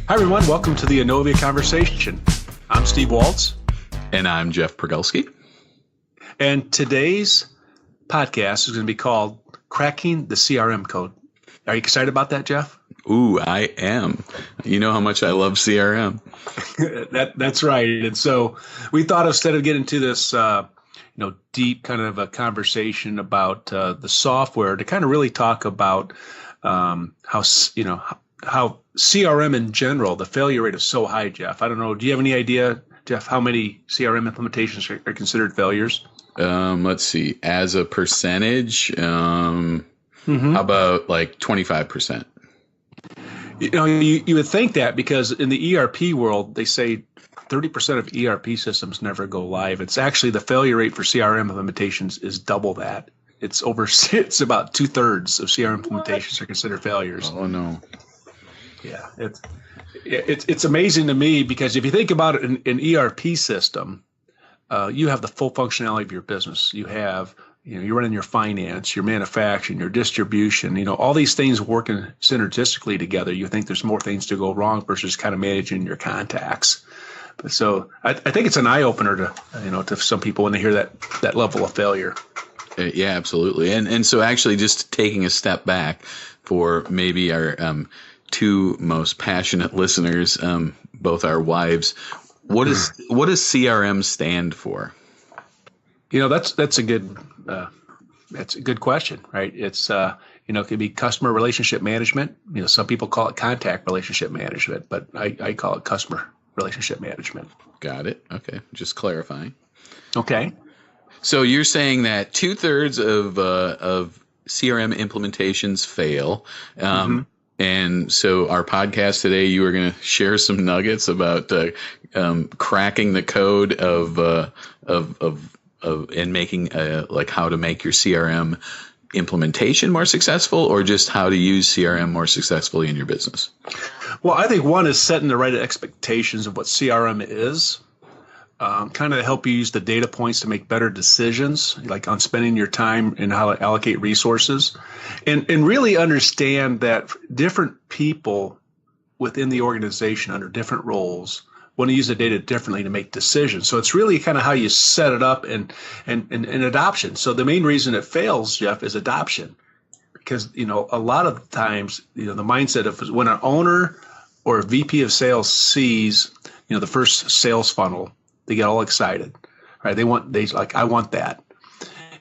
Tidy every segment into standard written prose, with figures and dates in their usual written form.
Hi, everyone. Welcome to the Inovia Conversation. I'm Steve Waltz. And I'm Jeff Progulski. And today's podcast is going to be called Cracking the CRM Code. Are you excited about that, Jeff? Ooh, I am. You know how much I love CRM. That's right. And so we thought instead of getting into this deep kind of a conversation about the software, to kind of really talk about how CRM in general, the failure rate is so high, Jeff. I don't know. Do you have any idea, Jeff, how many CRM implementations are considered failures? Let's see. As a percentage, how about like 25%? You would think that because in the ERP world, they say 30% of ERP systems never go live. It's actually the failure rate for CRM implementations is double that. It's about 2/3 of CRM implementations are considered failures. Oh no. Yeah, it's amazing to me because if you think about it, an ERP system, you have the full functionality of your business. You have, you're running your finance, your manufacturing, your distribution, all these things working synergistically together. You think there's more things to go wrong versus kind of managing your contacts. But so I think it's an eye opener to some people when they hear that level of failure. Yeah, absolutely. And so actually just taking a step back for maybe our two most passionate listeners, both our wives, what does CRM stand for? That's a good question, right? It's it could be customer relationship management. Some people call it contact relationship management, but I call it customer relationship management. Got it. Okay, just clarifying. Okay. So you're saying that 2/3 of CRM implementations fail. And so our podcast today, you are going to share some nuggets about cracking the code of and making like how to make your CRM implementation more successful, or just how to use CRM more successfully in your business. Well, I think one is setting the right expectations of what CRM is. Kind of help you use the data points to make better decisions, like on spending your time and how to allocate resources, and really understand that different people within the organization under different roles want to use the data differently to make decisions. So it's really kind of how you set it up and adoption. So the main reason it fails, Jeff, is adoption, because a lot of times the mindset of when an owner or a VP of sales sees the first sales funnel, they get all excited, right? I want that.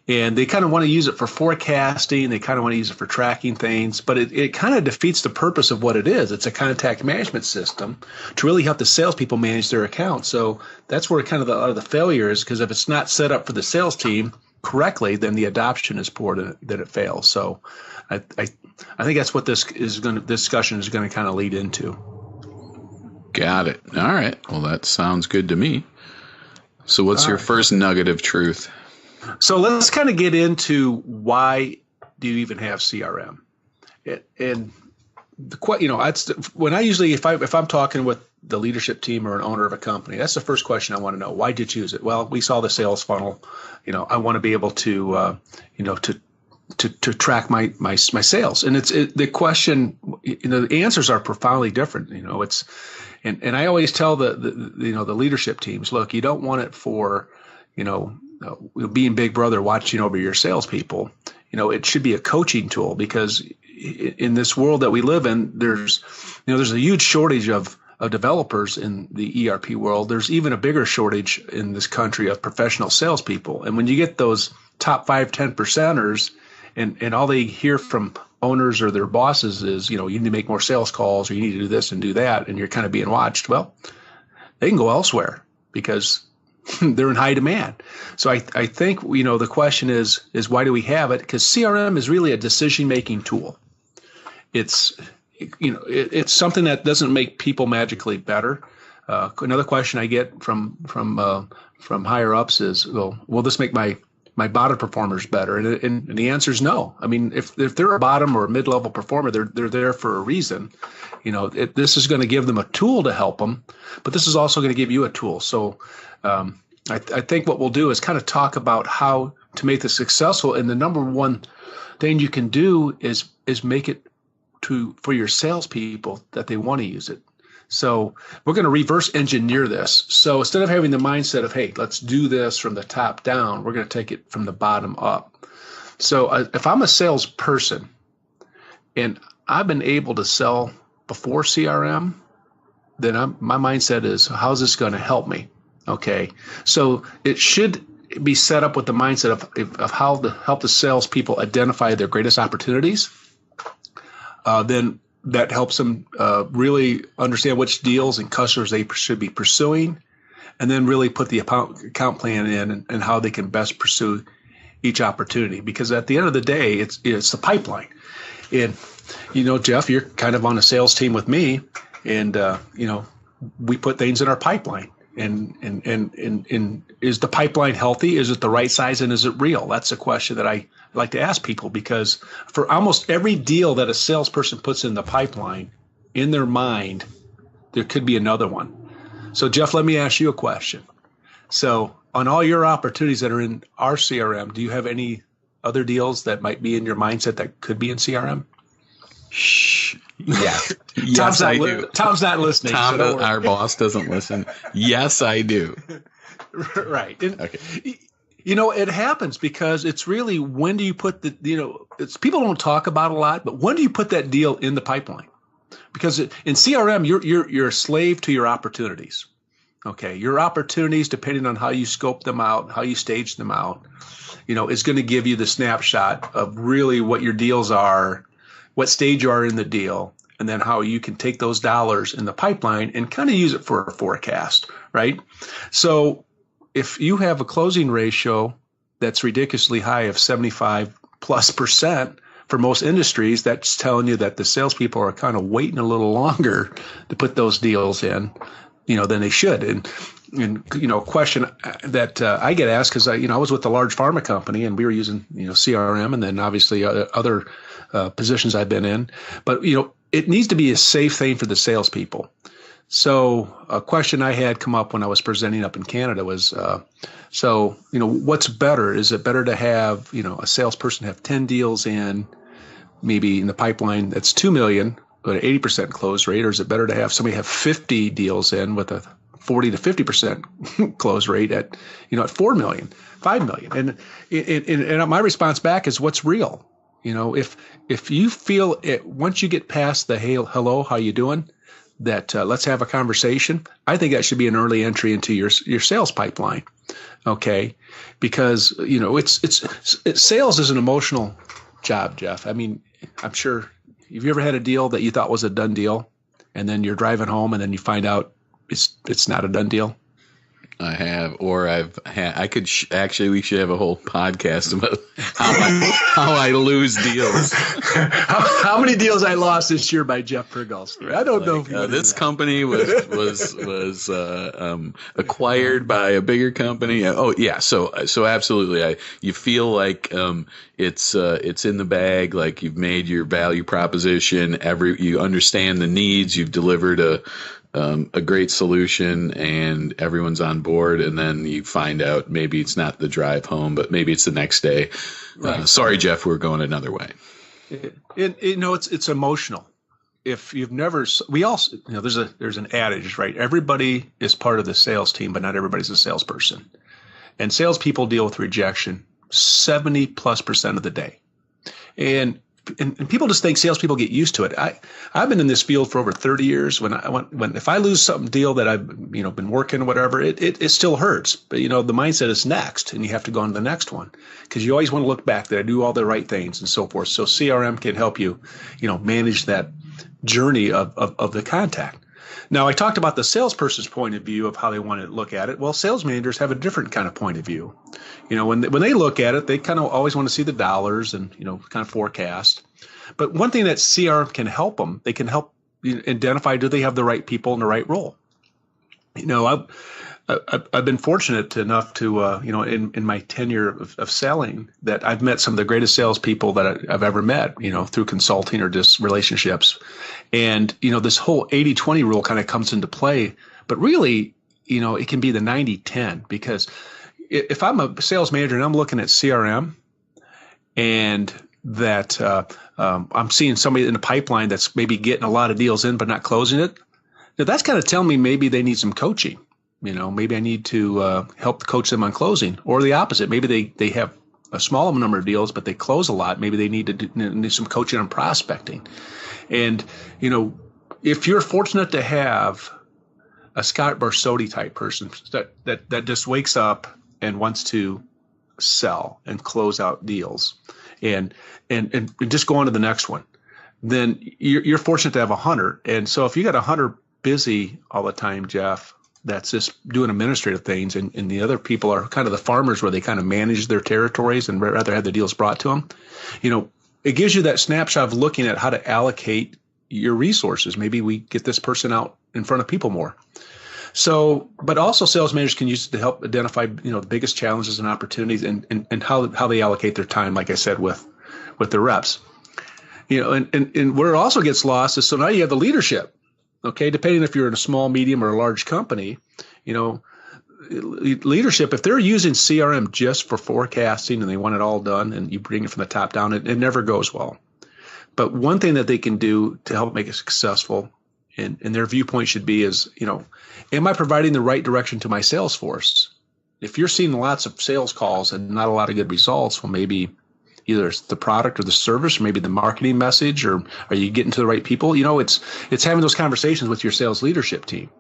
And they kind of want to use it for forecasting. They kind of want to use it for tracking things, but it kind of defeats the purpose of what it is. It's a contact management system to really help the salespeople manage their accounts. So that's where kind of the failure is, because if it's not set up for the sales team correctly, then the adoption is poor, that it fails. So I think that's what this discussion is going to kind of lead into. Got it. All right. Well, that sounds good to me. So what's your first nugget of truth? So let's kind of get into why do you even have CRM? And when I usually, if I'm talking with the leadership team or an owner of a company, that's the first question I want to know. Why did you choose it? Well, we saw the sales funnel. I want to be able to track my sales. And the question, the answers are profoundly different. And I always tell the leadership teams, look, you don't want it for, being Big Brother watching over your salespeople. It should be a coaching tool, because in this world that we live in, there's a huge shortage of developers in the ERP world. There's even a bigger shortage in this country of professional salespeople. And when you get those top 5, 10%ers, and all they hear from owners or their bosses is, you need to make more sales calls, or you need to do this and do that, and you're kind of being watched. Well, they can go elsewhere because they're in high demand. So I think, the question is why do we have it? Because CRM is really a decision-making tool. It's something that doesn't make people magically better. Another question I get from higher ups is, well, will this make my bottom performers better? And the answer is no. I mean, if they're a bottom or a mid-level performer, they're there for a reason. This is going to give them a tool to help them, but this is also going to give you a tool. So I think what we'll do is kind of talk about how to make this successful. And the number one thing you can do is make it for your salespeople that they want to use it. So we're going to reverse engineer this. So instead of having the mindset of, hey, let's do this from the top down, we're going to take it from the bottom up. So if I'm a salesperson and I've been able to sell before CRM, then my mindset is, how's this going to help me? Okay. So it should be set up with the mindset of how to help the salespeople identify their greatest opportunities. Then that helps them really understand which deals and customers they should be pursuing, and then really put the account plan in and how they can best pursue each opportunity. Because at the end of the day, it's the pipeline. And, Jeff, you're kind of on a sales team with me, and, we put things in our pipeline. And is the pipeline healthy? Is it the right size? And is it real? That's a question that I like to ask people, because for almost every deal that a salesperson puts in the pipeline, in their mind, there could be another one. So, Jeff, let me ask you a question. So on all your opportunities that are in our CRM, do you have any other deals that might be in your mindset that could be in CRM? Shh. Yeah. Yes, I do. Tom's not listening. Tom, our boss, doesn't listen. Yes, I do. Right. Okay. It happens because it's really, when do you put it's people don't talk about a lot, but when do you put that deal in the pipeline? Because in CRM, you're a slave to your opportunities. Okay. Your opportunities, depending on how you scope them out, how you stage them out, is going to give you the snapshot of really what your deals are, what stage you are in the deal, and then how you can take those dollars in the pipeline and kind of use it for a forecast, right? So if you have a closing ratio that's ridiculously high of 75+% for most industries, that's telling you that the salespeople are kind of waiting a little longer to put those deals in, than they should. And a question that I get asked, because I was with a large pharma company and we were using CRM, and then obviously other positions I've been in, but it needs to be a safe thing for the salespeople. So a question I had come up when I was presenting up in Canada was, what's better? Is it better to have a salesperson have 10 deals in, maybe in the pipeline that's 2 million, but an 80% close rate, or is it better to have somebody have 50 deals in with a 40 to 50% close rate at 4 million, 5 million? And my response back is, what's real? If you feel it, once you get past the, hey, hello, how you doing, that let's have a conversation, I think that should be an early entry into your sales pipeline. Okay. Because, it's sales is an emotional job, Jeff. I mean, I'm sure, have you ever had a deal that you thought was a done deal, and then you're driving home and then you find out it's not a done deal? I have, or I've had. I could actually. We should have a whole podcast about how I lose deals. how many deals I lost this year by Jeff Pergalski? I don't know. If this company was acquired by a bigger company. Oh yeah, so absolutely. You feel like it's in the bag. Like you've made your value proposition. You understand the needs. You've delivered a great solution, and everyone's on board, and then you find out maybe it's not the drive home, but maybe it's the next day. Right. Sorry, Jeff, we're going another way. It's emotional. If you've never, we also, there's an adage, right? Everybody is part of the sales team, but not everybody's a salesperson. And salespeople deal with rejection 70+% of the day. And people just think salespeople get used to it. I've been in this field for over 30 years. If I lose some deal that I've been working, whatever, it still hurts. But the mindset is next, and you have to go on to the next one, because you always want to look back that I do all the right things and so forth. So CRM can help you, manage that journey of the contact. Now, I talked about the salesperson's point of view of how they want to look at it. Well, sales managers have a different kind of point of view. When they look at it, they kind of always want to see the dollars and, kind of forecast. But one thing that CRM can help them, they can help identify, do they have the right people in the right role? I've been fortunate enough to, in my tenure of selling, that I've met some of the greatest salespeople that I've ever met, through consulting or just relationships. And, this whole 80-20 rule kind of comes into play. But really, it can be the 90-10, because if I'm a sales manager and I'm looking at CRM and that I'm seeing somebody in the pipeline that's maybe getting a lot of deals in but not closing it, Now that's kind of telling me maybe they need some coaching. Maybe I need to help coach them on closing, or the opposite. Maybe they have a small number of deals, but they close a lot. Maybe they need some coaching on prospecting. And, if you're fortunate to have a Scott Barsotti type person that just wakes up and wants to sell and close out deals and just go on to the next one, then you're fortunate to have a hunter. And so if you got a hunter busy all the time, Jeff, that's just doing administrative things, and the other people are kind of the farmers where they kind of manage their territories and rather have the deals brought to them, it gives you that snapshot of looking at how to allocate your resources. Maybe we get this person out in front of people more. So, but also sales managers can use it to help identify, the biggest challenges and opportunities and how they allocate their time, like I said, with their reps. And where it also gets lost is, so now you have the leadership. Okay, depending if you're in a small, medium, or a large company, leadership, if they're using CRM just for forecasting and they want it all done and you bring it from the top down, it never goes well. But one thing that they can do to help make it successful, and their viewpoint should be is, am I providing the right direction to my sales force? If you're seeing lots of sales calls and not a lot of good results, well, maybe either it's the product or the service, or maybe the marketing message, or are you getting to the right people? It's having those conversations with your sales leadership team.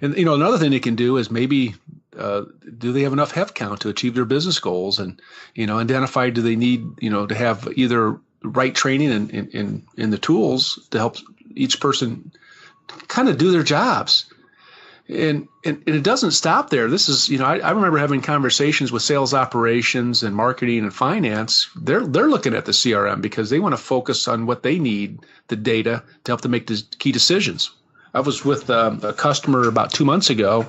And, another thing they can do is maybe, do they have enough headcount to achieve their business goals? And, identify, do they need, to have either right training and the tools to help each person kind of do their jobs. And it doesn't stop there. This is, I remember having conversations with sales operations and marketing and finance. They're looking at the CRM because they want to focus on what they need, the data, to help them make the key decisions. I was with a customer about 2 months ago,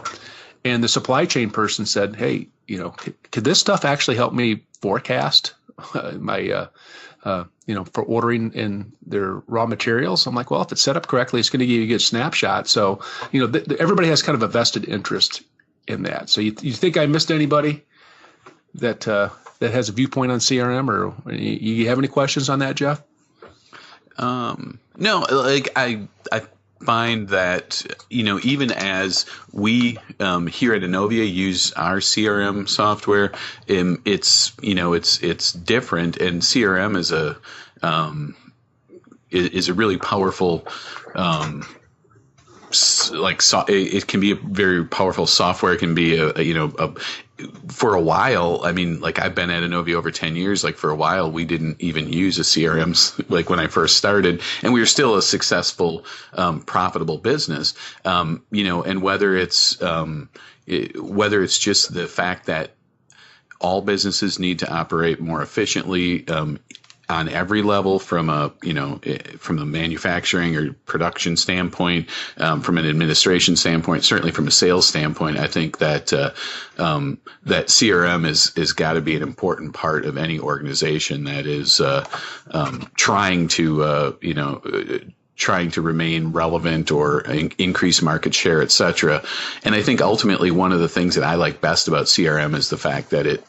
and the supply chain person said, "Hey, could this stuff actually help me forecast my for ordering in their raw materials?" I'm like, well, if it's set up correctly, it's going to give you a good snapshot. So, everybody has kind of a vested interest in that. So you think I missed anybody that has a viewpoint on CRM, or you have any questions on that, Jeff? No, like I find that, even as we here at Innovia use our CRM software, it's different, and CRM is a really powerful it can be a very powerful software. It can be for a while. I mean, like, I've been at Innovia over 10 years. Like, for a while, we didn't even use a CRM, like when I first started, and we were still a successful, profitable business. And whether it's just the fact that all businesses need to operate more efficiently, on every level, from a manufacturing or production standpoint, from an administration standpoint, certainly from a sales standpoint, I think that that CRM is got to be an important part of any organization that is trying to remain relevant or increase market share, et cetera. And I think ultimately one of the things that I like best about CRM is the fact that it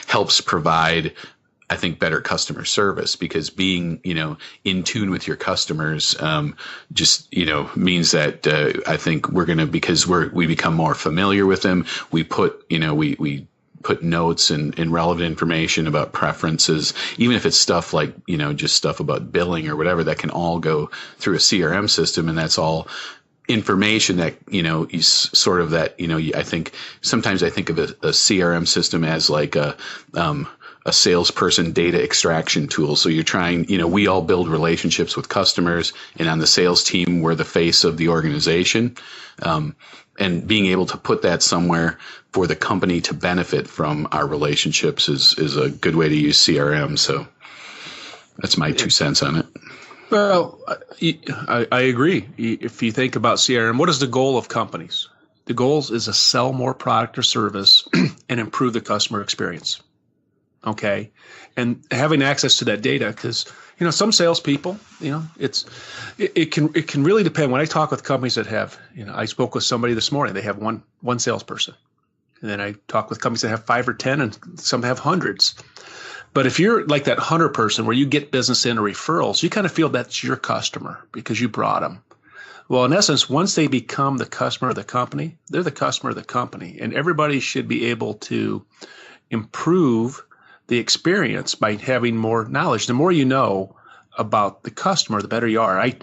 helps provide, I think, better customer service, because being, in tune with your customers, means that I think we're going to, because we become more familiar with them. We put, we put notes and relevant information about preferences, even if it's stuff like, just stuff about billing or whatever, that can all go through a CRM system. And that's all information that, is sort of that, I think sometimes I think of a CRM system as like a salesperson data extraction tool. So you're trying, we all build relationships with customers, and on the sales team, we're the face of the organization. And being able to put that somewhere for the company to benefit from our relationships is a good way to use CRM. So that's my 2 cents on it. Well, I agree. If you think about CRM, what is the goal of companies? The goal is to sell more product or service and improve the customer experience. Okay. And having access to that data, because, some salespeople, it can really depend. When I talk with companies that have, I spoke with somebody this morning, they have one salesperson. And then I talk with companies that have 5 or 10, and some have hundreds. But if you're like that hunter person where you get business in or referrals, you kind of feel that's your customer because you brought them. Well, in essence, once they become the customer of the company, they're the customer of the company. And everybody should be able to improve the experience by having more knowledge. The more you know about the customer, the better you are. I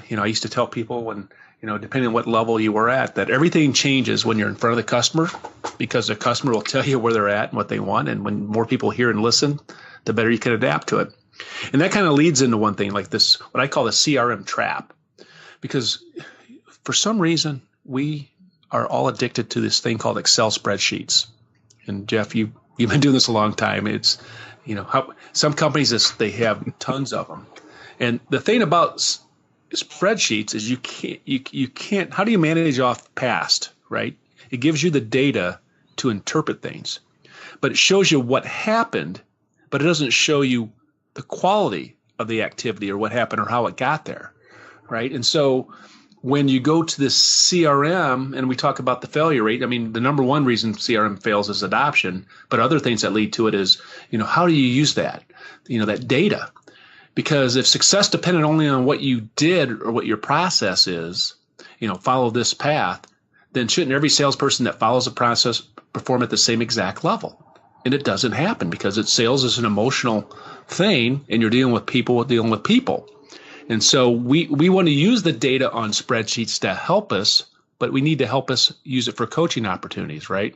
used to tell people when, depending on what level you were at, that everything changes when you're in front of the customer, because the customer will tell you where they're at and what they want. And when more people hear and listen, the better you can adapt to it. And that kind of leads into one thing like this, what I call the CRM trap, because for some reason we are all addicted to this thing called Excel spreadsheets. And Jeff, you've been doing this a long time. It's, how some companies, they have tons of them. And the thing about spreadsheets is you can't, how do you manage off past, right? It gives you the data to interpret things, but it shows you what happened, but it doesn't show you the quality of the activity or what happened or how it got there, right? And so when you go to this CRM and we talk about the failure rate, I mean, the number one reason CRM fails is adoption, but other things that lead to it is, how do you use that, that data? Because if success depended only on what you did or what your process is, follow this path, then shouldn't every salesperson that follows the process perform at the same exact level? And it doesn't happen because sales is an emotional thing, and you're dealing with people. And so we want to use the data on spreadsheets to help us, but we need to help us use it for coaching opportunities, right?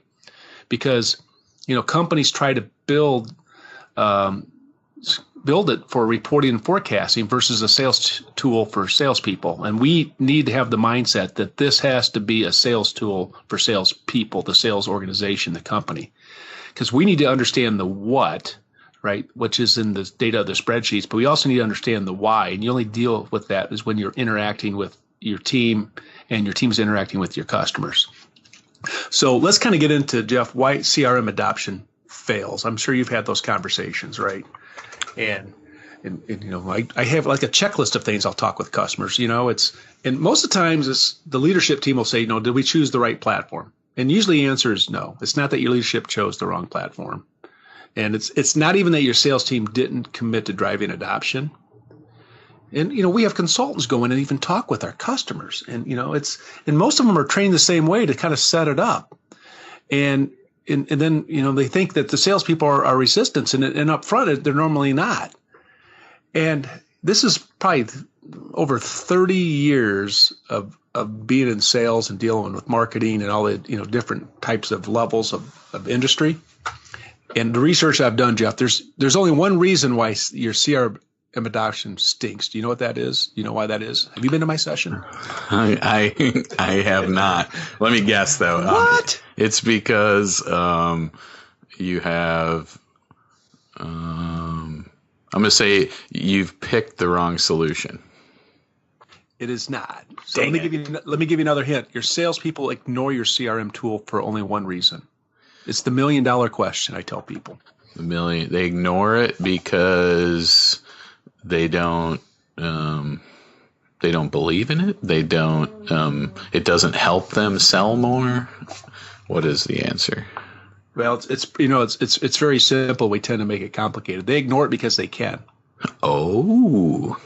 Because, companies try to build it for reporting and forecasting versus a sales tool for salespeople. And we need to have the mindset that this has to be a sales tool for salespeople, the sales organization, the company. Because we need to understand the what, right, which is in the data of the spreadsheets, but we also need to understand the why. And you only deal with that is when you're interacting with your team and your team is interacting with your customers. So let's kind of get into, Jeff, why CRM adoption fails. I'm sure you've had those conversations, right? And I have like a checklist of things I'll talk with customers. And most of the times the leadership team will say, did we choose the right platform? And usually the answer is no. It's not that your leadership chose the wrong platform. And it's not even that your sales team didn't commit to driving adoption. And, we have consultants go in and even talk with our customers. And, and most of them are trained the same way to kind of set it up. And then, they think that the salespeople are resistant, and up front, they're normally not. And this is probably over 30 years of being in sales and dealing with marketing and all the, different types of levels of industry. And the research I've done, Jeff, there's only one reason why your CRM adoption stinks. Do you know what that is? Do you know why that is? Have you been to my session? I have not. Let me guess, though. What? It's because you have. I'm going to say you've picked the wrong solution. It is not. So let me give you another hint. Your salespeople ignore your CRM tool for only one reason. It's the $1 million question. I tell people. They ignore it because they don't believe in it. They don't. It doesn't help them sell more. What is the answer? Well, it's very simple. We tend to make it complicated. They ignore it because they can. Oh.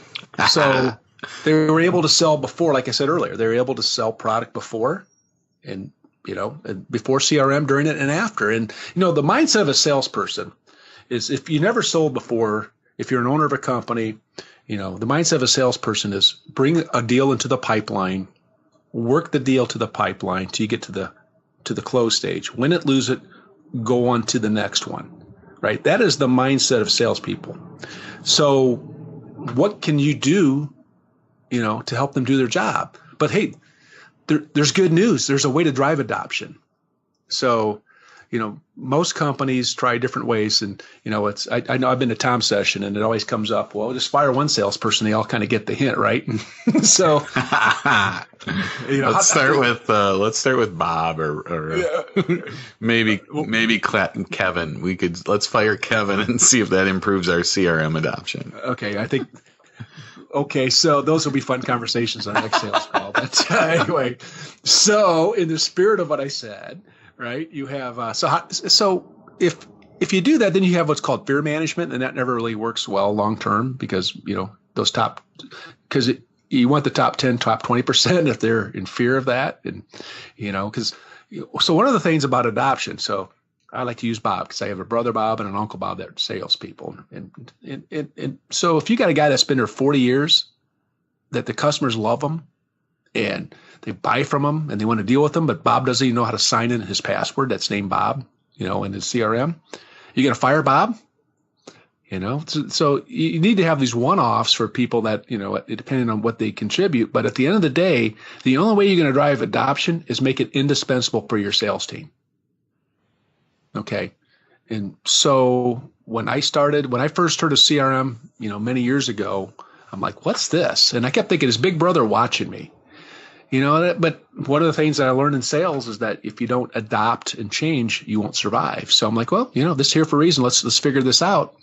So they were able to sell before, like I said earlier. They were able to sell product before, and before CRM, during it, and after. And the mindset of a salesperson is, if you never sold before, if you're an owner of a company, the mindset of a salesperson is bring a deal into the pipeline, work the deal to the pipeline till you get to the close stage. Win it, lose it, go on to the next one, right? That is the mindset of salespeople. So what can you do, to help them do their job? But hey, there's good news. There's a way to drive adoption. So, most companies try different ways, and I know I've been to Tom's session, and it always comes up. Well, just fire one salesperson; they all kind of get the hint, right? So, let's start with Bob or maybe Kevin. Let's fire Kevin and see if that improves our CRM adoption. Okay, I think. Okay, so those will be fun conversations on our next sales call. But anyway, so in the spirit of what I said, right, you have so if you do that, then you have what's called fear management, and that never really works well long term because you want the top 10, top 20% if they're in fear of that. And, so one of the things about adoption, so I like to use Bob because I have a brother Bob and an uncle Bob that are salespeople. And so if you got a guy that's been there 40 years, that the customers love him and they buy from him and they want to deal with him, but Bob doesn't even know how to sign in his password that's named Bob, in his CRM, you going to fire Bob? So you need to have these one-offs for people that, depending on what they contribute. But at the end of the day, the only way you're going to drive adoption is make it indispensable for your sales team. Okay. And so when I first heard of CRM, many years ago, I'm like, what's this? And I kept thinking, is Big Brother watching me? But one of the things that I learned in sales is that if you don't adopt and change, you won't survive. So I'm like, well, this is here for a reason. Let's figure this out.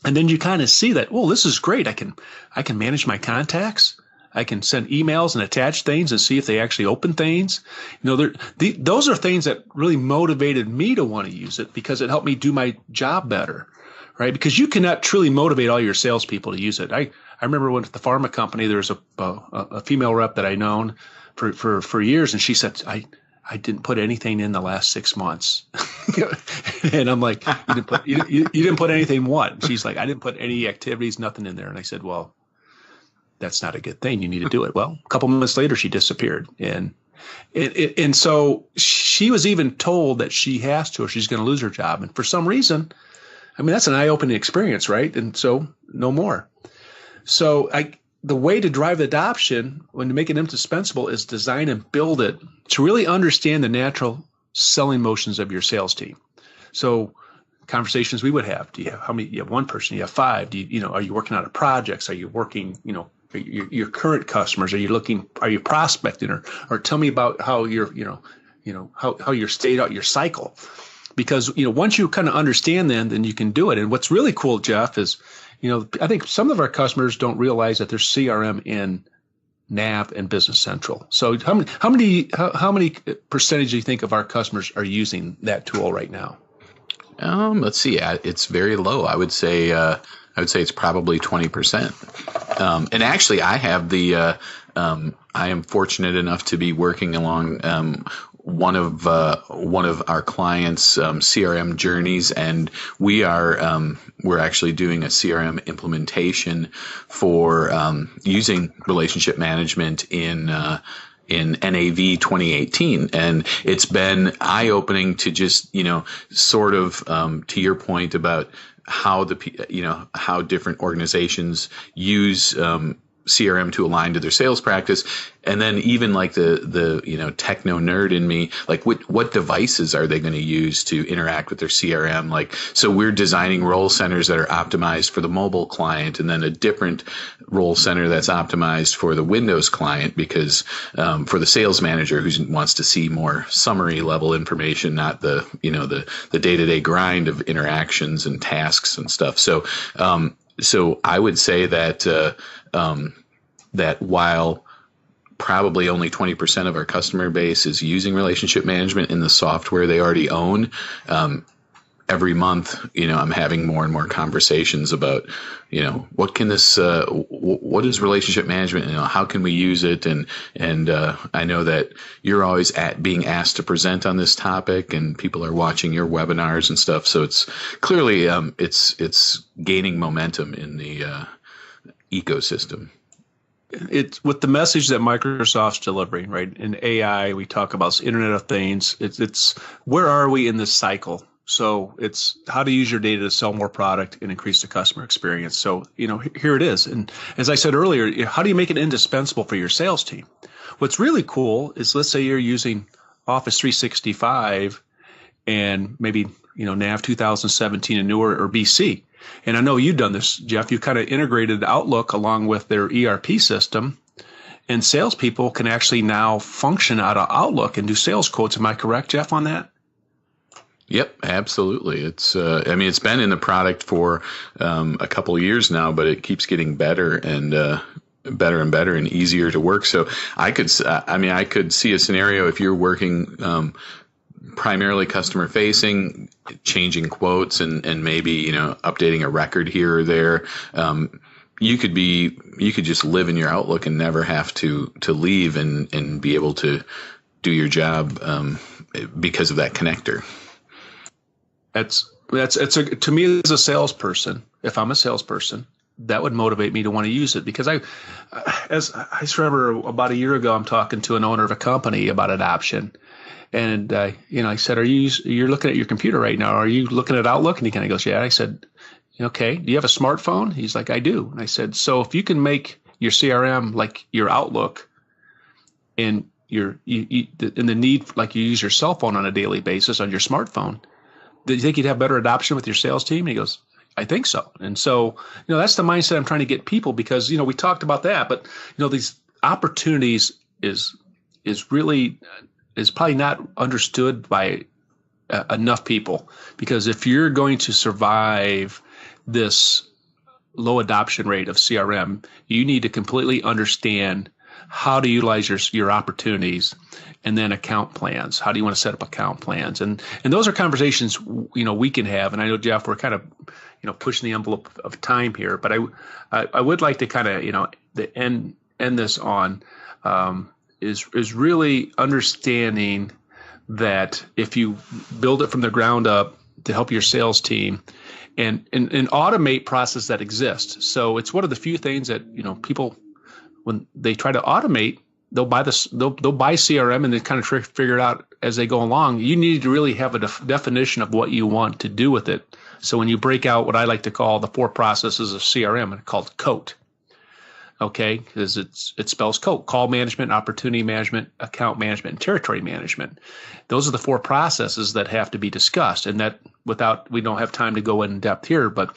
And then you kind of see that, oh, this is great. I can manage my contacts. I can send emails and attach things and see if they actually open things. Those are things that really motivated me to want to use it because it helped me do my job better, right? Because you cannot truly motivate all your salespeople to use it. I remember when at the pharma company, there was a female rep that I known for years, and she said, I didn't put anything in the last 6 months. And I'm like, you didn't put anything what? She's like, I didn't put any activities, nothing in there. And I said, well, that's not a good thing. You need to do it. Well, a couple months later, she disappeared. And so she was even told that she has to, or she's going to lose her job. And for some reason, that's an eye-opening experience, right? And so no more. So the way to drive adoption, when to make it indispensable, is design and build it to really understand the natural selling motions of your sales team. So conversations we would have, you have one person, you have five, are you working on projects? Are you working, your current customers? Are you prospecting or tell me about how how you're stayed out your cycle? Because, once you kind of understand then you can do it. And what's really cool, Jeff, is, I think some of our customers don't realize that there's CRM in Nav and Business Central. So how many percentage do you think of our customers are using that tool right now? Let's see. It's very low. I would say it's probably 20%. And actually, I have I am fortunate enough to be working along one of our clients' CRM journeys, and we're actually doing a CRM implementation for using relationship management in NAV 2018. And it's been eye-opening to just, sort of to your point about how how different organizations use CRM to align to their sales practice. And then even like the techno nerd in me, like what devices are they going to use to interact with their CRM? Like, so we're designing role centers that are optimized for the mobile client, and then a different role center that's optimized for the Windows client, because for the sales manager who wants to see more summary level information, not the day-to-day grind of interactions and tasks and stuff. So I would say that that while probably only 20% of our customer base is using relationship management in the software they already own, every month, I'm having more and more conversations about, what can this, what is relationship management? How can we use it? And I know that you're always being asked to present on this topic, and people are watching your webinars and stuff. So it's clearly, it's gaining momentum in the ecosystem. It's with the message that Microsoft's delivering, right? In AI, we talk about Internet of Things. It's where are we in this cycle? So it's how to use your data to sell more product and increase the customer experience. So, here it is. And as I said earlier, how do you make it indispensable for your sales team? What's really cool is, let's say you're using Office 365 and maybe, NAV 2017 and newer, or BC. And I know you've done this, Jeff. You kind of integrated Outlook along with their ERP system, and salespeople can actually now function out of Outlook and do sales quotes. Am I correct, Jeff, on that? Yep, absolutely. It's it's been in the product for a couple of years now, but it keeps getting better and better and easier to work. So I could see a scenario if you're working primarily customer facing, changing quotes and maybe, updating a record here or there. you could just live in your Outlook and never have to leave and be able to do your job because of that connector. To me as a salesperson, if I'm a salesperson, that would motivate me to want to use it, because I remember about a year ago, I'm talking to an owner of a company about adoption. And, I said, you're looking at your computer right now. Are you looking at Outlook? And he kind of goes, yeah. I said, okay, do you have a smartphone? He's like, I do. And I said, so if you can make your CRM like your Outlook, and the need, like you use your cell phone on a daily basis on your smartphone, do you think you'd have better adoption with your sales team? And he goes, I think so. And so, that's the mindset I'm trying to get people, because, we talked about that, but, these opportunities is probably not understood by enough people, because if you're going to survive this low adoption rate of CRM, you need to completely understand how to utilize your opportunities, and then account plans. How do you want to set up account plans? And those are conversations, we can have. And I know, Jeff, we're kind of, pushing the envelope of time here, but I would like to kind of, the end this on, is really understanding that if you build it from the ground up to help your sales team and automate process that exists. So it's one of the few things that, people, when they try to automate, they'll buy CRM and they kind of figure it out as they go along. You need to really have a definition of what you want to do with it. So when you break out what I like to call the 4 processes of CRM, it's called COAT. Okay, because it spells COAT: call management, opportunity management, account management, and territory management. Those are the 4 processes that have to be discussed, and that we don't have time to go in depth here, but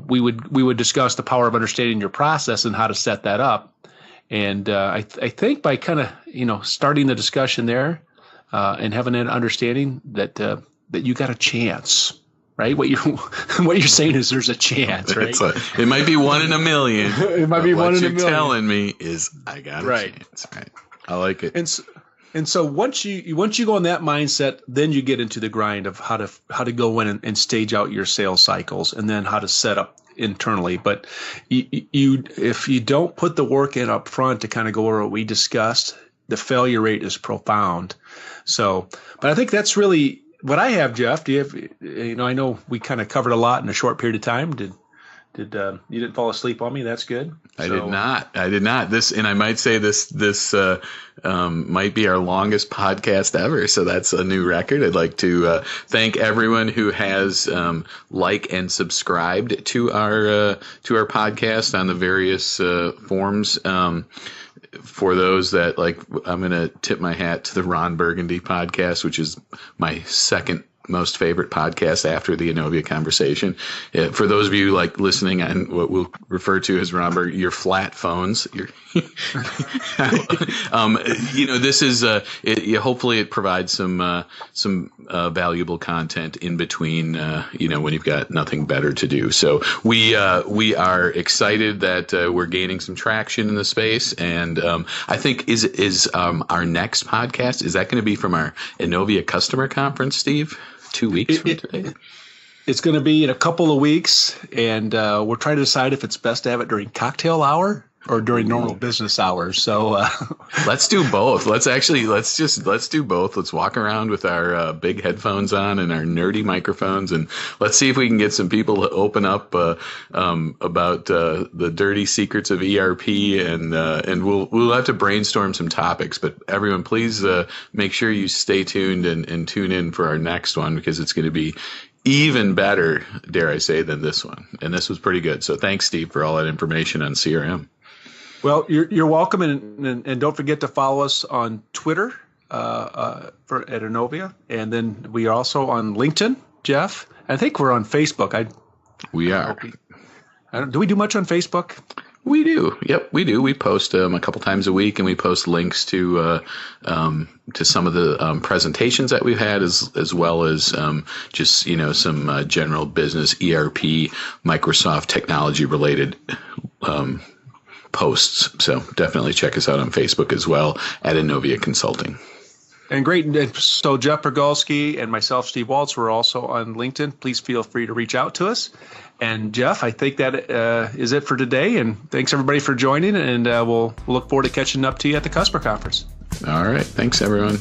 we would discuss the power of understanding your process and how to set that up. And I think by kind of starting the discussion there and having an understanding that you got a chance. Right, what you're saying is there's a chance, right? It might be 1 in a million. It might be 1 in a million. What you're telling me is I got a chance. Right, I like it. And so once you go in that mindset, then you get into the grind of how to go in and stage out your sales cycles, and then how to set up internally. But if you don't put the work in up front to kind of go over what we discussed, the failure rate is profound. So, but I think that's really what I have, Jeff. Do you have, I know we kind of covered a lot in a short period of time. Did you didn't fall asleep on me? That's good. I did not. This, and I might say this might be our longest podcast ever. So that's a new record. I'd like to thank everyone who has liked and subscribed to our podcast on the various forms. For those that I'm going to tip my hat to the Ron Burgundy podcast, which is my second most favorite podcast after the Inovia conversation. For those of you listening on what we'll refer to as your flat phones, this is hopefully it provides some valuable content in between when you've got nothing better to do. So we are excited that we're gaining some traction in the space, and I think is our next podcast, is that going to be from our Inovia customer conference, Steve? 2 weeks from today? It's going to be in a couple of weeks, and we're trying to decide if it's best to have it during cocktail hour or during normal business hours. So let's do both. Let's do both. Let's walk around with our big headphones on and our nerdy microphones, and let's see if we can get some people to open up about the dirty secrets of ERP, and we'll have to brainstorm some topics. But everyone, please make sure you stay tuned and tune in for our next one, because it's going to be even better, dare I say, than this one. And this was pretty good. So thanks, Steve, for all that information on CRM. Well, you're welcome, and don't forget to follow us on Twitter at Inovia, and then we are also on LinkedIn, Jeff. I think we're on Facebook. We are. Do we do much on Facebook? We do. Yep, we do. We post a couple times a week, and we post links to some of the presentations that we've had, as well as just some general business ERP, Microsoft technology related posts. So definitely check us out on Facebook as well at Inovia Consulting. And great. So Jeff Pergolski and myself, Steve Waltz, we're also on LinkedIn. Please feel free to reach out to us. And Jeff, I think that is it for today. And thanks everybody for joining. And we'll look forward to catching up to you at the Customer Conference. All right. Thanks, everyone.